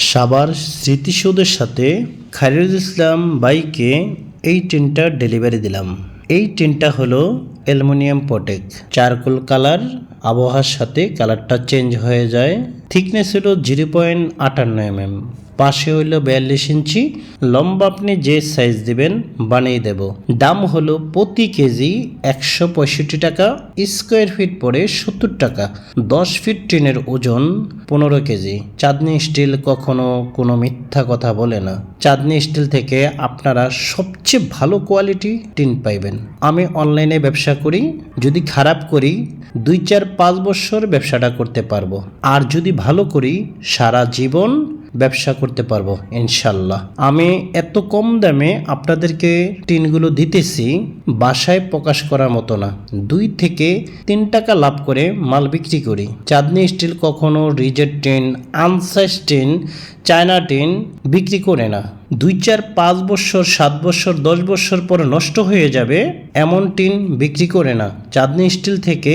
সাভার স্মৃতিসৌধের সাথে খায়রুল ইসলাম বাইকে এই টিনটা ডেলিভারি দিলাম। এই টিনটা হলো অ্যালুমিনিয়াম প্রোটেক, চারকোল কালার, আবহাওয়ার সাথে কালারটা চেঞ্জ হয়ে যায়। থিকনেস হলো 0.58 mm, পাশে হইল 42 ইঞ্চি, লম্বা আপনি যে সাইজ দিবেন বানিয়ে দেব। দাম হলো প্রতি কেজি 165 টাকা, স্কোয়ার ফিট পড়ে 70 টাকা। 10 ফিট টিনের ওজন 15 কেজি। চাঁদনি স্টিল কখনো কোনো মিথ্যা কথা বলে না। চাঁদনি স্টিল থেকে আপনারা সবচেয়ে ভালো কোয়ালিটি টিন পাইবেন। আমি অনলাইনে ব্যবসা করি, যদি খারাপ করি 2-4-5 বছর ব্যবসাটা করতে পারবো, আর যদি ভালো করি সারা জীবন ব্যবসা করতে পারবো ইনশাল্লাহ। আমি এত কম দামে আপনাদেরকে টিনগুলো দিতেছি, বাসায় প্রকাশ করার মতো না। 2 থেকে 3 টাকা লাভ করে মাল বিক্রি করি। চাঁদনি স্টিল কখনো reject tin, unsize tin, China tin বিক্রি করে না। 2-4-5 বছর, 7 বছর, 10 বছর পরে নষ্ট হয়ে যাবে এমন টিন বিক্রি করে না। চাঁদনি স্টিল থেকে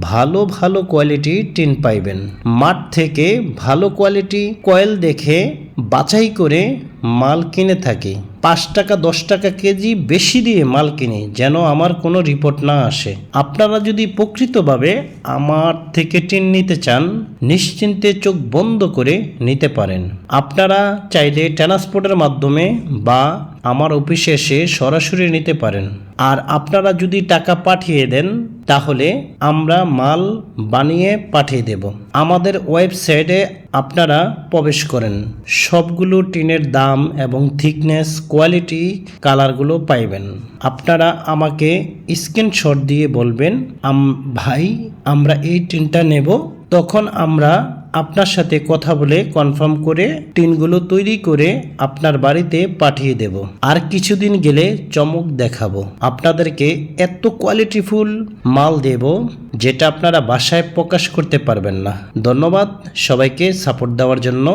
ভালো ভালো কোয়ালিটি টিন পাইবেন। মাঠ থেকে ভালো কোয়ালিটি কয়েল দেখে বাছাই করে মাল কিনে থাকি। 5 টাকা 10 টাকা কেজি বেশি দিয়ে মাল কিনি, যেন আমার কোনো রিপোর্ট না আসে। আপনারা যদি প্রকৃতভাবে আমার থেকে টিন নিতে চান, নিশ্চিন্তে চোখ বন্ধ করে নিতে পারেন। আপনারা চাইলে ট্রান্সপোর্টের মাধ্যমে বা আমার অফিসে এসে সরাসরি নিতে পারেন। আর আপনারা যদি টাকা পাঠিয়ে দেন তাহলে আমরা মাল বানিয়ে পাঠিয়ে দেব। আমাদের ওয়েবসাইটে আপনারা প্রবেশ করেন, সবগুলো টিনের দাম এবং থিকনেস, কোয়ালিটি, কালারগুলো পাইবেন। আপনারা আমাকে স্ক্রিনশট দিয়ে বলবেন ভাই আমরা এই টিনটা নেব, তখন আমরা আপনার সাথে কথা বলে কনফার্ম করে টিনগুলো তৈরি করে আপনার বাড়িতে পাঠিয়ে দেব। আর কিছুদিন গেলে চমক দেখাবো আপনাদেরকে, এত কোয়ালিটিফুল মাল দেব যেটা আপনারা বাসায় প্রকাশ করতে পারবেন না। ধন্যবাদ সবাইকে সাপোর্ট দেওয়ার জন্য।